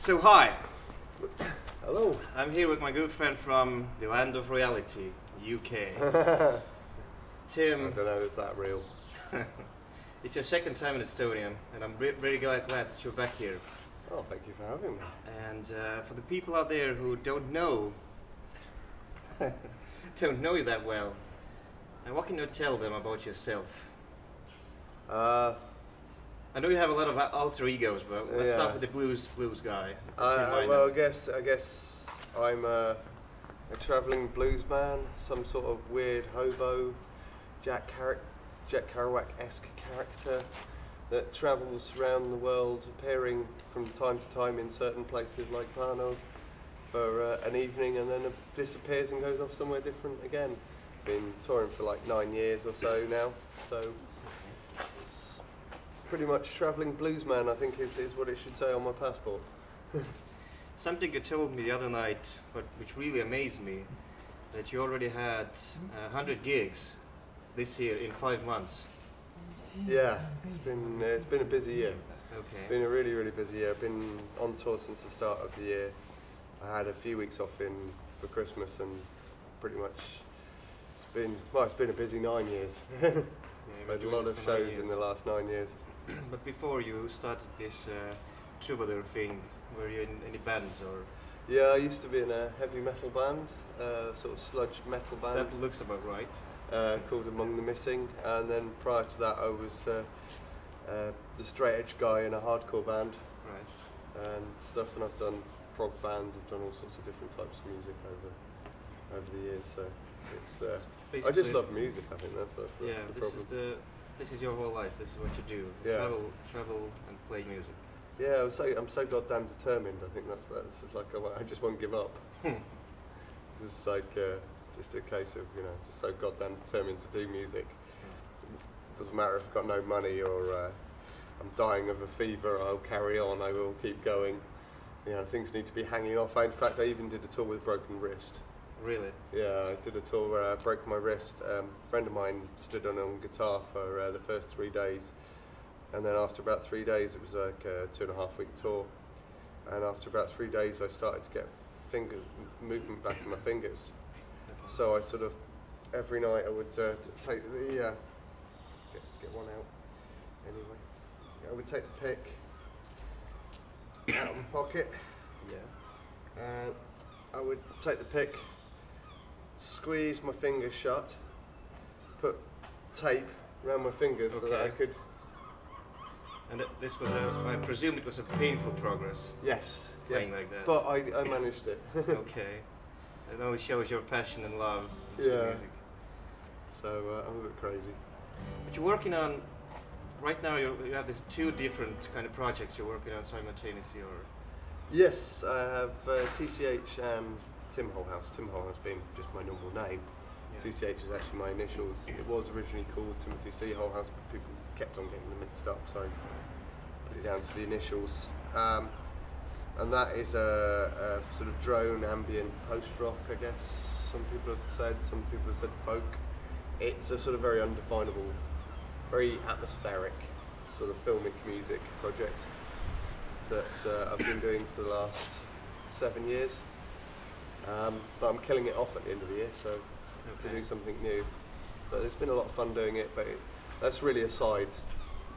So hi, Hello. I'm here with my good friend from the land of reality, UK. I Tim, don't know, is that real? it's your second time in Estonia, and I'm really glad that you're back here. Oh, thank you for having me. And for the people out there who don't know you that well, what can you tell them about yourself? I know you have a lot of alter egos, but let's start with the blues guy. Well, I guess I'm a travelling blues man, some sort of weird hobo, Jack Kerouac-esque character that travels around the world, appearing from time to time in certain places like Brno for an evening, and then disappears and goes off somewhere different again. Been touring for like 9 years or so now, so it's pretty much travelling blues man, I think is what it should say on my passport. Something you told me the other night, which really amazed me, that you already had 100 gigs this year in 5 months. Yeah, it's been a busy year. Okay. It's been a really busy year. I've been on tour since the start of the year. I had a few weeks off for Christmas, and pretty much it's been a busy 9 years. Made a lot of shows in the last 9 years. But before you started this troubadour thing, were you in any bands or? Yeah, I used to be in a heavy metal band, sort of sludge metal band. That looks about right. Called Among the Missing, and then prior to that I was the straight edge guy in a hardcore band, Right. and stuff. And I've done prog bands, I've done all sorts of different types of music over the years. So it's I just love music. I think that's the problem. This is your whole life. This is what you do. Yeah. Travel and play music. Yeah, I'm so goddamn determined. I think that's just like I just won't give up. It's just like just a case of just so goddamn determined to do music. It doesn't matter if I've got no money or I'm dying of a fever. I'll carry on. I will keep going. Things need to be hanging off. In fact, I even did a tour with a broken wrist. Really? Yeah, I did a tour where I broke my wrist. A friend of mine stood on guitar for the first 3 days, and then after about 3 days, it was like a 2.5 week tour. And after about 3 days, I started to get movement back in my fingers. So I sort of every night I would take the get one out. Anyway, I would take the pick out of my pocket. Yeah. And I would take the pick, squeeze my fingers shut, put tape around my fingers so that I could. And this was I presume it was a painful progress. Yes. Playing like that. But I managed it. Okay. It only shows your passion and love for music. So I'm a bit crazy. But you're working on, right now you have these 2 different kind of projects you're working on simultaneously, or? Yes, I have TCH and Tim Holehouse. Tim Holehouse being just my normal name. Yeah. TCH is actually my initials. It was originally called Timothy C. Holehouse, but people kept on getting them mixed up, so I put it down to the initials. And that is a sort of drone ambient post-rock, I guess. Some people have said folk. It's a sort of very undefinable, very atmospheric sort of filmic music project that I've been doing for the last 7 years. But I'm killing it off at the end of the year, so to do something new. But it's been a lot of fun doing it, but that's really a side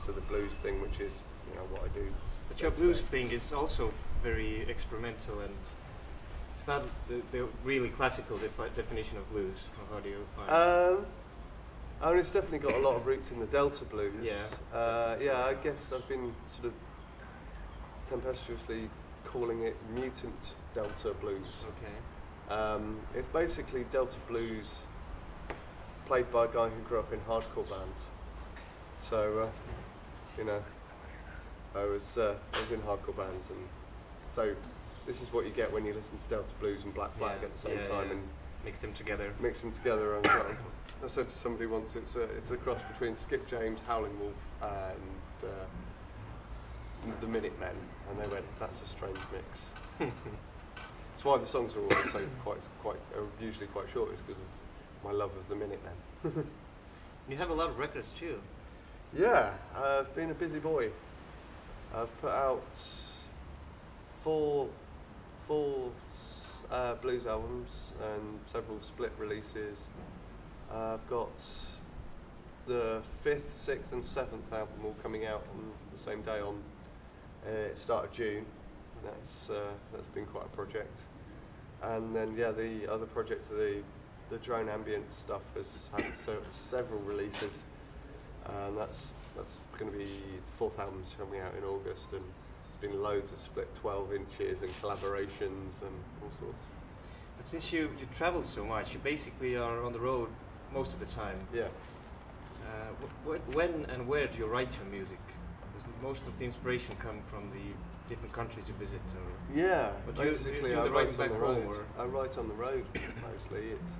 to the blues thing, which is what I do. But your blues thing is also very experimental, and it's not the really classical definition of blues. Or how do you find it? I mean, it's definitely got a lot of roots in the Delta blues. Yeah. Yeah, I guess I've been sort of tempestuously calling it mutant Delta blues. Okay. It's basically Delta blues played by a guy who grew up in hardcore bands. So, I was in hardcore bands, and so this is what you get when you listen to Delta blues and Black Flag at the same time, and mix them together. And I said to somebody once, it's a cross between Skip James, Howling Wolf, and the Minutemen, and they went, "That's a strange mix." That's why the songs are always usually quite short, is because of my love of the Minutemen. You have a lot of records too. Yeah, I've been a busy boy. I've put out four blues albums and several split releases. I've got the 5th, 6th and 7th album all coming out on the same day on start of June. That's been quite a project. And then yeah, the other project, the drone ambient stuff, has had several releases, and that's going to be the 4th album's coming out in August, and there's been loads of split 12 inches and collaborations and all sorts. But since you travel so much, you basically are on the road most of the time. Yeah. When and where do you write your music? Does most of the inspiration come from the different countries you visit? Or Yeah, but basically I write on the road. I write on the road mostly. It's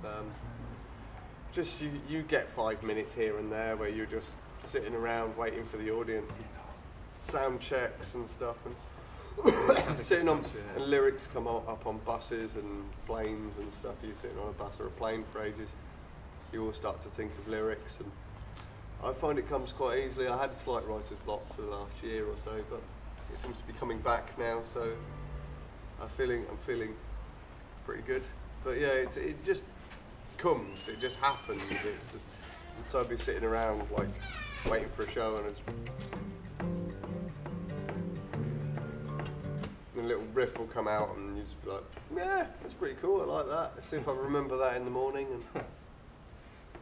just you get 5 minutes here and there where you're just sitting around waiting for the audience, and sound checks and stuff, and sitting on, and lyrics come up on buses and planes and stuff. You're sitting on a bus or a plane for ages. You all start to think of lyrics, and I find it comes quite easily. I had a slight writer's block for the last year or so, but it seems to be coming back now. So I'm feeling pretty good. But yeah, it just comes. It just happens. It's just, so I'd be sitting around like waiting for a show, and a little riff will come out, and you just be like, yeah, that's pretty cool. I like that. Let's see if I remember that in the morning.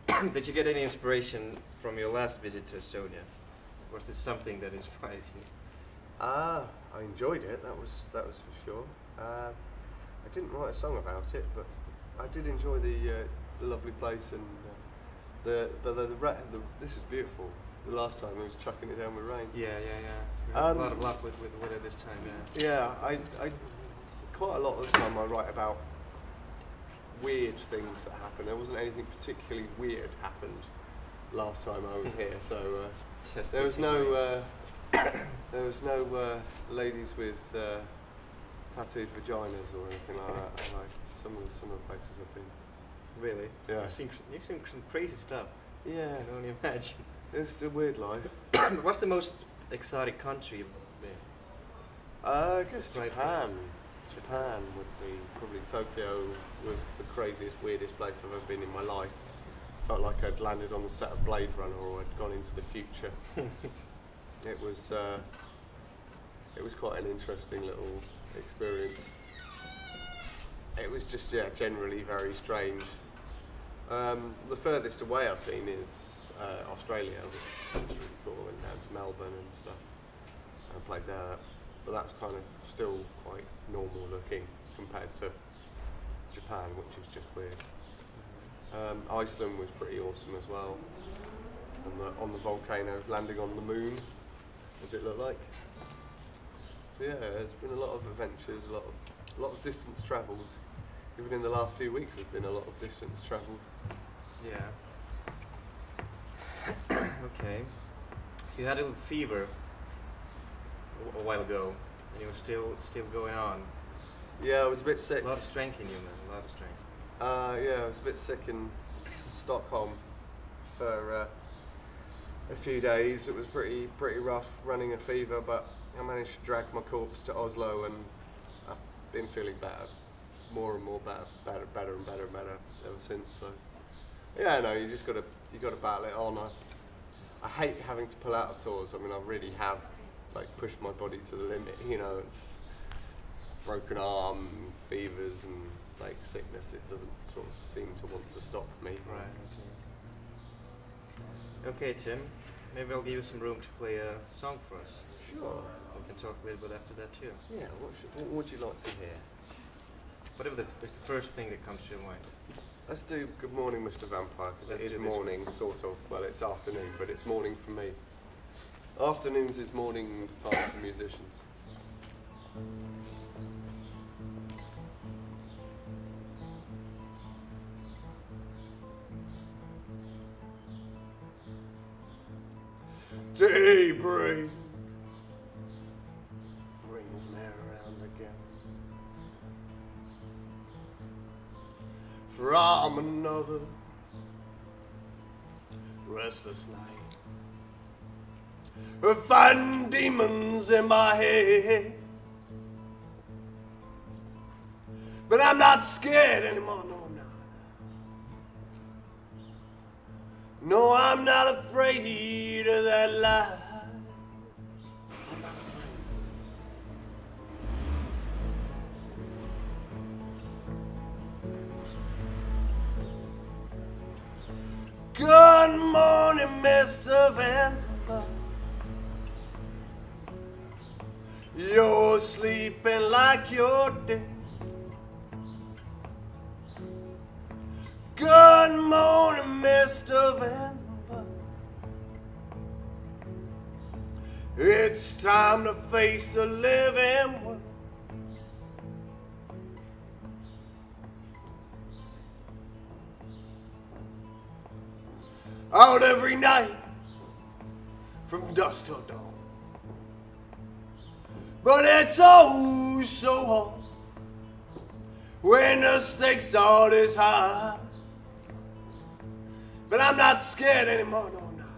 And did you get any inspiration from your last visit to Estonia? Was this something that inspired you? I enjoyed it. That was for sure. I didn't write a song about it, but I did enjoy the lovely place, and this is beautiful. The last time it was chucking it down with rain. Yeah. A lot of luck with the weather this time. Yeah. I quite a lot of the time I write about weird things that happen. There wasn't anything particularly weird happened last time I was here, so there was no ladies with tattooed vaginas or anything like that. Like some of the places I've been. Really? Yeah. You've seen some crazy stuff. Yeah. I can only imagine. It's a weird life. What's the most exotic country you've been? I guess Japan. Japan would be probably. Tokyo was the craziest, weirdest place I've ever been in my life. Felt like I'd landed on the set of Blade Runner, or I'd gone into the future. It was quite an interesting little experience. It was just generally very strange. The furthest away I've been is Australia, which is really cool. Went down to Melbourne and stuff and played there. But that's kind of still quite normal looking compared to Japan, which is just weird. Iceland was pretty awesome as well. On the volcano, landing on the moon, does it look like? So yeah, there's been a lot of adventures, a lot of distance travelled. Even in the last few weeks, there's been a lot of distance travelled. Yeah. Okay. You had a little fever a while ago, and you were still going on. Yeah, I was a bit sick. A lot of strength in you, man. A lot of strength. Yeah, I was a bit sick in Stockholm for a few days. It was pretty rough running a fever, but I managed to drag my corpse to Oslo, and I've been feeling better, more and more better ever since. So yeah, no, you gotta battle it on. I hate having to pull out of tours. I mean, I really have like pushed my body to the limit. You know, it's broken arm, fevers, and like sickness. It doesn't sort of seem to want to stop me. Right. Okay, Tim. Maybe I'll give you some room to play a song for us. Sure. We can talk a little bit after that too. Yeah. What would you like to hear? Whatever is the first thing that comes to your mind. Let's do Good Morning, Mr. Vampire, because it is morning, sort of. Well, it's afternoon, but it's morning for me. Afternoons is morning time for musicians. Daybreak brings me around again from another restless night. I find demons in my head, But I'm not scared anymore, no, I'm not. No, I'm not afraid of that lie. I'm not afraid. Good morning, Mr. Vanderbilt. You're sleeping like you're dead. Good morning, Mr. Vanderbilt. It's time to face the living world. Out every night from dusk till dawn. But it's oh so hard when the stakes are this high. But I'm not scared anymore, no, I'm not.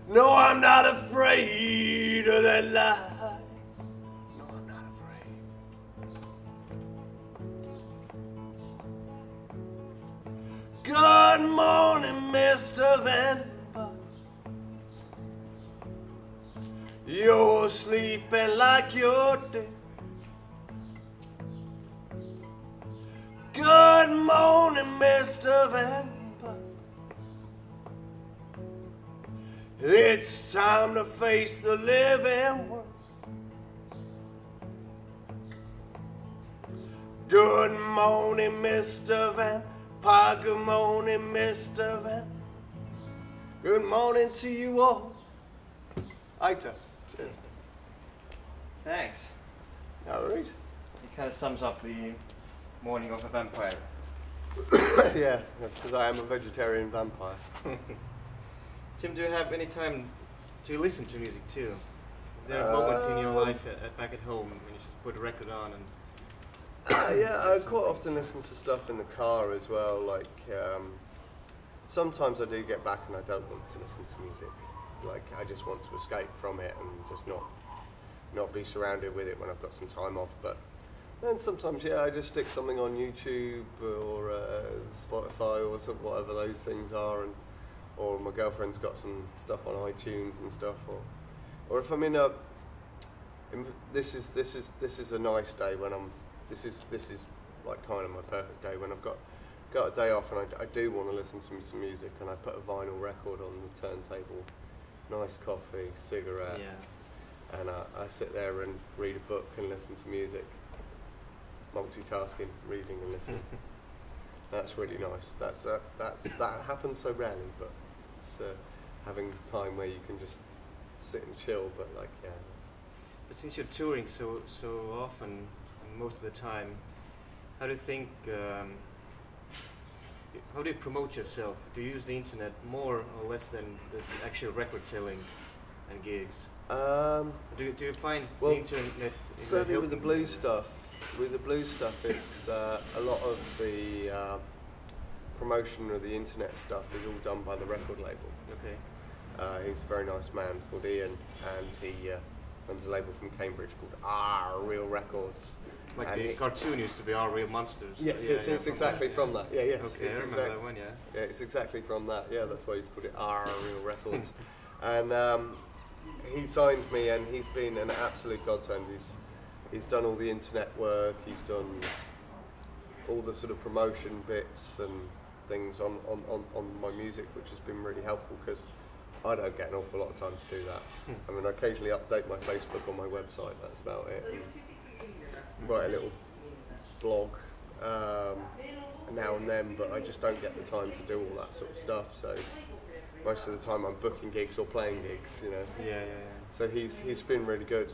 No, I'm not afraid of that lie. No, I'm not afraid. Good morning, Mr. Vanderbilt. You're sleeping like you're dead. Good morning, Mr. Vanderbilt. It's time to face the living world. Good morning, Mr. Vampire. Good morning, Mr. Van. Good morning to you all. Aita. Cheers. Thanks. No worries. It kind of sums up the morning of a vampire. Yeah, that's because I am a vegetarian vampire. Tim, do you have any time to listen to music too? Is there a moment in your life back at home when you just put a record on and... Yeah, I quite often listen to stuff in the car as well. Like, sometimes I do get back and I don't want to listen to music. Like, I just want to escape from it and just not be surrounded with it when I've got some time off. But then sometimes, yeah, I just stick something on YouTube or Spotify or whatever those things are, or my girlfriend's got some stuff on iTunes and stuff, or if I'm this is a nice day when this is like kind of my perfect day when I've got a day off and I do want to listen to some music, and I put a vinyl record on the turntable, nice coffee, cigarette, yeah. and I sit there and read a book and listen to music, multitasking, reading and listening. That's really nice. That happens so rarely, but having time where you can just sit and chill. But like, yeah. But since you're touring so often, and most of the time, how do you think? How do you promote yourself? Do you use the internet more or less than this actual record selling and gigs? Do you find the internet? Certainly with the blues stuff. With the blues stuff, it's a lot of the promotion of the internet stuff is all done by the record label. Okay. He's a very nice man called Ian, and he runs a label from Cambridge called R Real Records. Like and the cartoon used to be Our Real Monsters. Yes, it's exactly from that. Yeah, yes. Okay, I remember that one, yeah. Yeah, it's exactly from that. Yeah, that's why he's called it R Real Records. And he signed me, and he's been an absolute godsend. He's done all the internet work. He's done all the sort of promotion bits and things on my music, which has been really helpful because I don't get an awful lot of time to do that. I mean, I occasionally update my Facebook on my website. That's about it. And write a little blog now and then, but I just don't get the time to do all that sort of stuff. So most of the time I'm booking gigs or playing gigs, you know. Yeah. So he's been really good.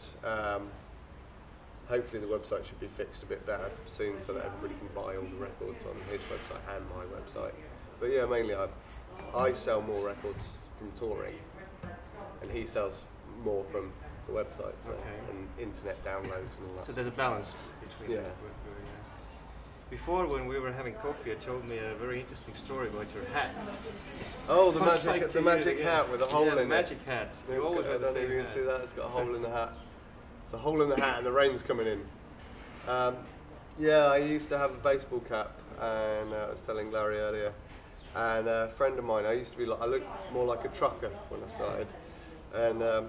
Hopefully the website should be fixed a bit better soon so that everybody can buy all the records on his website and my website. But yeah, mainly I sell more records from touring, and he sells more from the website, so, and internet downloads and all that. So there's a balance between yeah. Before, when we were having coffee, you told me a very interesting story about your hat. Oh, the magic hat with a hole in it. The magic hat. You always have the same hat. See that? It's got a hole in the hat. It's a hole in the hat and the rain's coming in. Yeah, I used to have a baseball cap, and I was telling Larry earlier. And a friend of mine, I used to be like, I looked more like a trucker when I started, and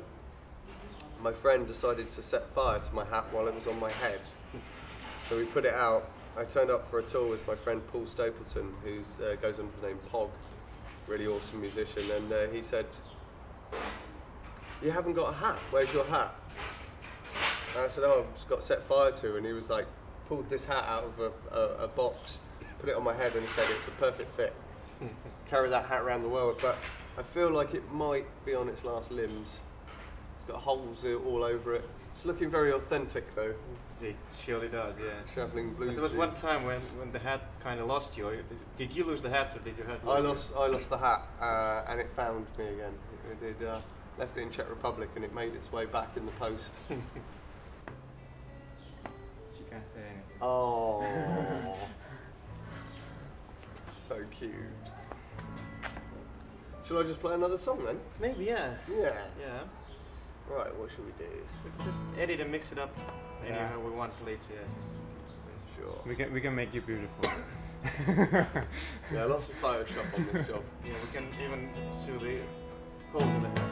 my friend decided to set fire to my hat while it was on my head. So we put it out. I turned up for a tour with my friend Paul Stapleton, who goes under the name Pog, really awesome musician, and he said, "You haven't got a hat, where's your hat?" And I said, "Oh, I've just got set fire to," and he was like, pulled this hat out of a box, put it on my head, and he said, "It's a perfect fit. Carry that hat around the world." But I feel like it might be on its last limbs. It's got holes all over it. It's looking very authentic though. It surely does, yeah. Traveling blues. But there was one time when the hat kind of lost you. Or did you lose the hat, or did your hat lose you? I lost the hat, and it found me again. It did. Left it in Czech Republic, and it made its way back in the post. She can't say anything. Oh, so cute. Shall I just play another song then? Maybe, yeah. Yeah. Yeah. Right. What should we do? We can just edit and mix it up anyhow we want later. Sure. We can make you beautiful. Yeah, lots of Photoshop on this job. Yeah, we can even sew the holes in the hat.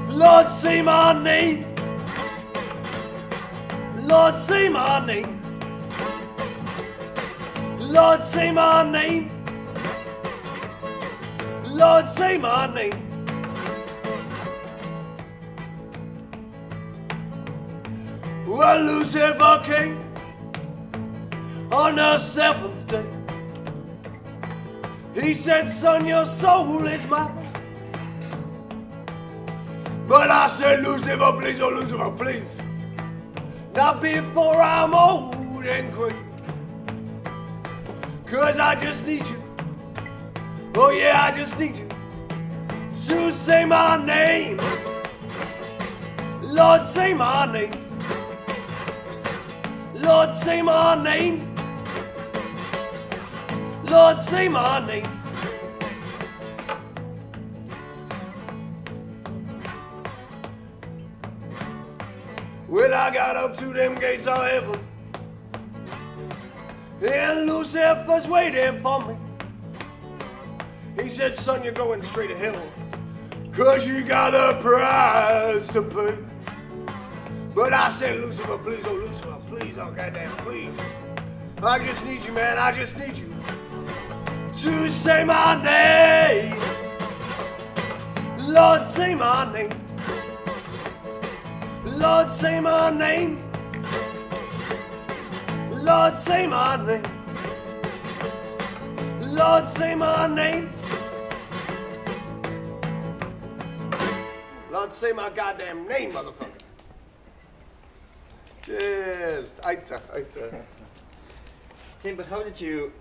Lord, say my name. Lord, say my name. Lord, say my name. Lord, say my name. Well, Lucifer came on the seventh day. He said, "Son, your soul is mine." But I said, "Lucifer, please, oh Lucifer, please, not before I'm old and gray. 'Cause I just need you, oh yeah, I just need you to say my name. Lord, say my name. Lord, say my name. Lord, say my name." Well, I got up to them gates of heaven, and Lucifer's waiting for me. He said, "Son, you're going straight to hell, 'cause you got a price to pay." But I said, "Lucifer, please, oh Lucifer, please, oh goddamn, please. I just need you, man, I just need you to say my name. Lord, say my name. Lord, say my name. Lord, say my name. Lord, say my name. Lord, say my goddamn name, motherfucker." Cheers. Aita. Tim, but how did you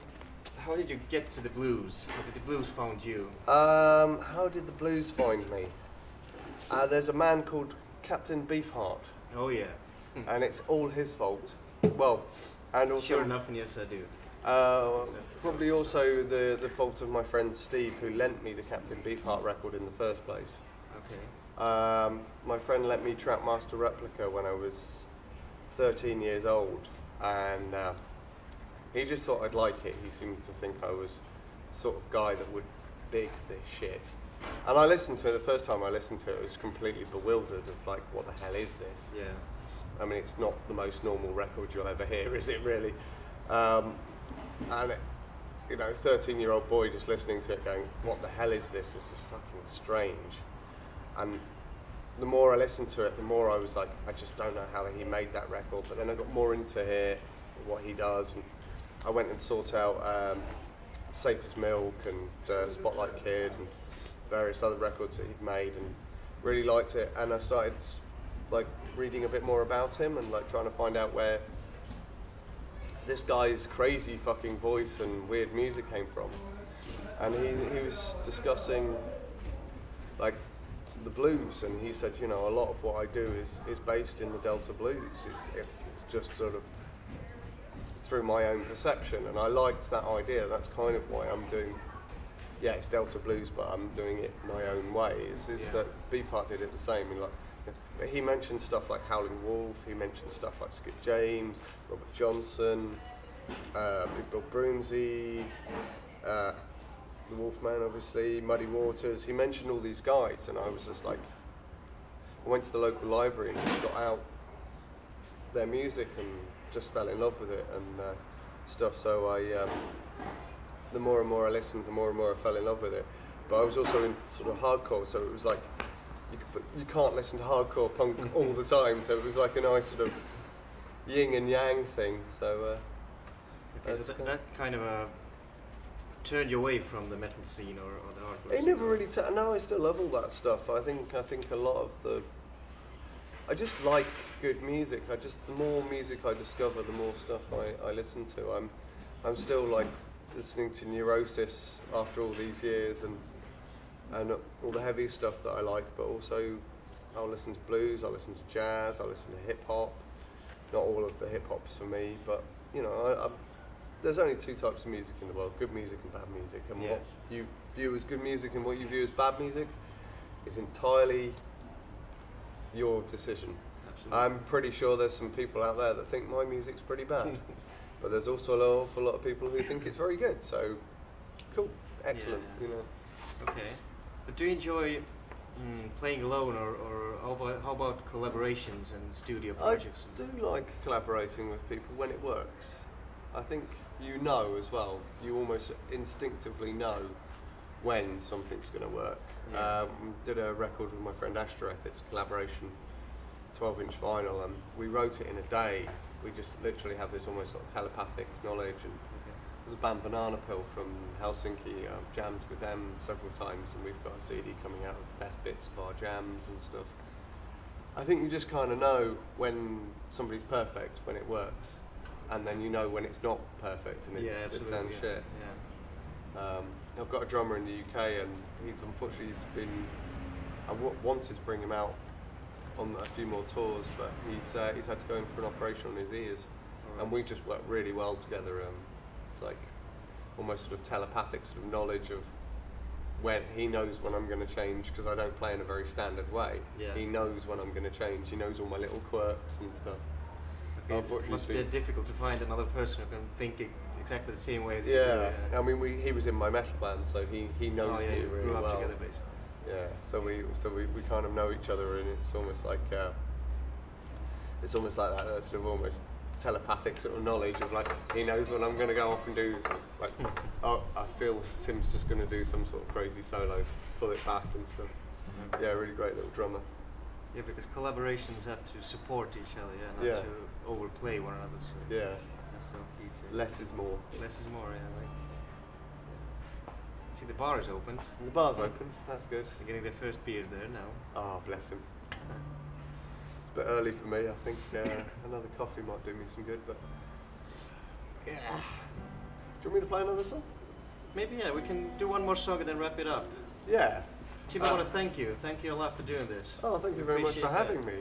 get to the blues? How did the blues found you? How did the blues find me? There's a man called Captain Beefheart, Oh yeah. and it's all his fault. Well, and also Sure enough, and yes I do. probably also the fault of my friend Steve, who lent me the Captain Beefheart record in the first place. Okay. My friend let me Trackmaster Replica when I was 13 years old, and he just thought I'd like it. He seemed to think I was the sort of guy that would dig this shit. And I listened to it, the first time I listened to it, I was completely bewildered of like, what the hell is this? Yeah. I mean, it's not the most normal record you'll ever hear, is it really? And it, you know, 13-year-old boy just listening to it going, what the hell is this? This is fucking strange. And the more I listened to it, the more I was like, I just don't know how he made that record. But then I got more into what he does, and I went and sought out Safe as Milk and Spotlight Kid and various other records that he'd made, and really liked it. And I started like reading a bit more about him and like trying to find out where this guy's crazy fucking voice and weird music came from. And he was discussing like the blues, and he said, you know, a lot of what I do is based in the Delta blues. It's just sort of through my own perception, and I liked that idea. That's kind of why I'm doing yeah, it's Delta blues, but I'm doing it my own way. Is that Beefheart did it the same? And like, he mentioned stuff like Howling Wolf. He mentioned stuff like Skip James, Robert Johnson, Big Bill Broomsey, the Wolfman, obviously, Muddy Waters. He mentioned all these guys, and I was just like, I went to the local library and just got out their music and just fell in love with it and stuff. So the more and more I listened, the more and more I fell in love with it. But I was also in sort of hardcore, so it was like you can't listen to hardcore punk all the time. So it was like a nice sort of yin and yang thing. So that kind of turned you away from the metal scene or the hardcore it scene? never really. No, I still love all that stuff. I think a lot of the. I just like good music. The more music I discover, the more stuff I listen to. I'm still like listening to Neurosis after all these years and all the heavy stuff that I like, but also I'll listen to blues, I'll listen to jazz, I'll listen to hip hop. Not all of the hip hop's for me, but you know, there's only two types of music in the world: good music and bad music. And what you view as good music and what you view as bad music is entirely your decision. Absolutely. I'm pretty sure there's some people out there that think my music's pretty bad, but there's also an awful lot of people who think it's very good. So, cool, excellent, you know. Okay, but do you enjoy playing alone, or how about collaborations and studio projects? I do like collaborating with people when it works. I think you know as well. You almost instinctively know when something's going to work. Yeah. Did a record with my friend Ashtoreth. It's a collaboration, 12-inch vinyl, and we wrote it in a day. We just literally have this almost sort of telepathic knowledge. And there's a band, Banana Pill, from Helsinki. I've jammed with them several times, and we've got a CD coming out of the best bits of our jams and stuff. I think you just kind of know when somebody's perfect, when it works, and then you know when it's not perfect and it sounds shit. Yeah. I've got a drummer in the UK, and he's unfortunately I wanted to bring him out on a few more tours, but he's had to go in for an operation on his ears, and we just work really well together. It's like almost sort of telepathic sort of knowledge of when he knows when I'm going to change, because I don't play in a very standard way. Yeah. He knows when I'm going to change. He knows all my little quirks and stuff. Okay. It must be difficult to find another person who can think exactly the same way as you do. Yeah, I mean, he was in my metal band, so he knows me really grew up well. Together, basically. Yeah, so we kind of know each other, and it's almost like that sort of almost telepathic sort of knowledge of like, he knows when I'm going to go off and do like, oh, I feel Tim's just going to do some sort of crazy solo to pull it back and stuff. Mm-hmm. Yeah, really great little drummer. Yeah, because collaborations have to support each other, not to overplay one another. So yeah, that's so key to less is more. Less is more, yeah. See, the bar is opened. The bar's open, that's good. They're getting their first beers there now. Oh, bless him. It's a bit early for me, I think another coffee might do me some good, but yeah. Do you want me to play another song? Maybe, yeah, we can do one more song and then wrap it up. Yeah. Tim, I want to thank you. Thank you a lot for doing this. Oh, thank you very much for having me.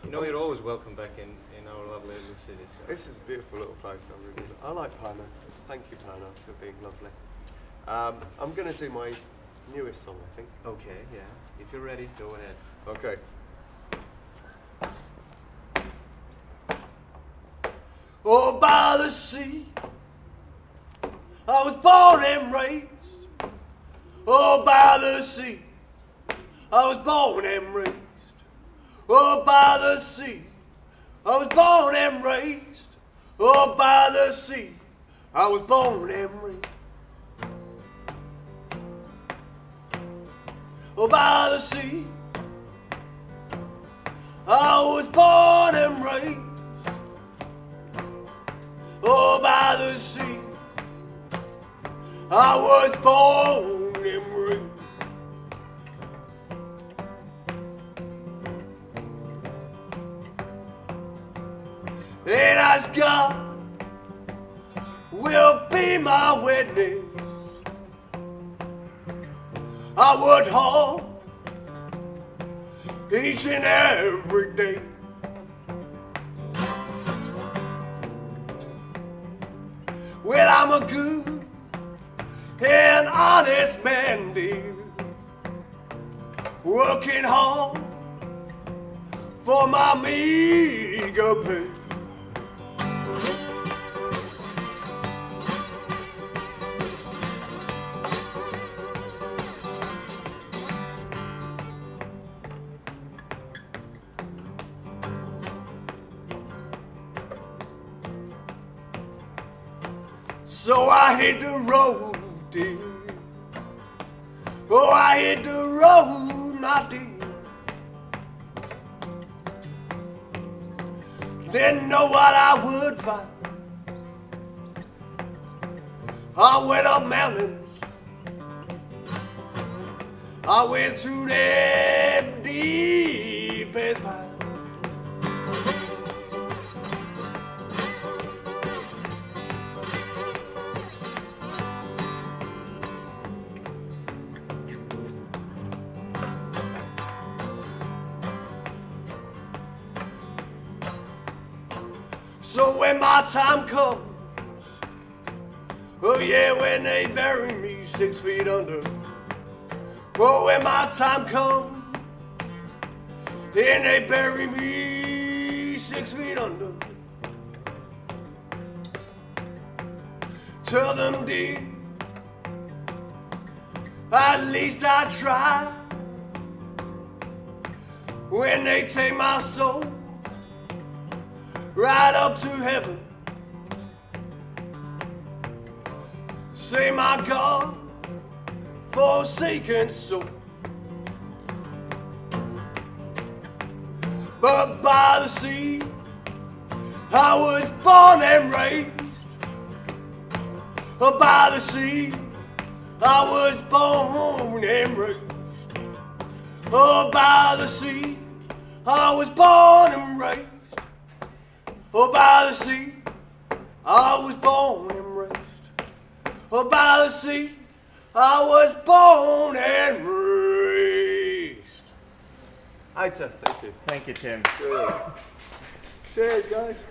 You know, you're always welcome back in our lovely little city. So. This is a beautiful little place. I like Pana. Thank you, Pana, for being lovely. I'm going to do my newest song, I think. Okay, yeah. If you're ready, go ahead. Okay. Oh, by the sea, I was born and raised. Oh, by the sea, I was born and raised. Oh, by the sea, I was born and raised. Oh, by the sea, I was born and raised. Oh, by the sea, I was born and raised. Oh, by the sea, I was born and raised. And as God will be my witness, I would hope each and every day. Well, I'm a good and honest man, dear, working hard for my meager pay. So I hit the road, dear. Oh, I hit the road, my dear. Didn't know what I would find. I went up mountains. I went through them deepest pines. So when my time comes, oh yeah, when they bury me 6 feet under. Oh, when my time comes, and they bury me 6 feet under. Tell them, dear, at least I try. When they take my soul right up to heaven, say, my God, forsaken soul. But by the sea I was born and raised. By the sea I was born and raised. Oh, by the sea I was born and raised. Oh, by the sea I was born and raised. Oh, by the sea I was born and raised. Aita, thank you. Thank you, Tim. Good. Cheers, guys.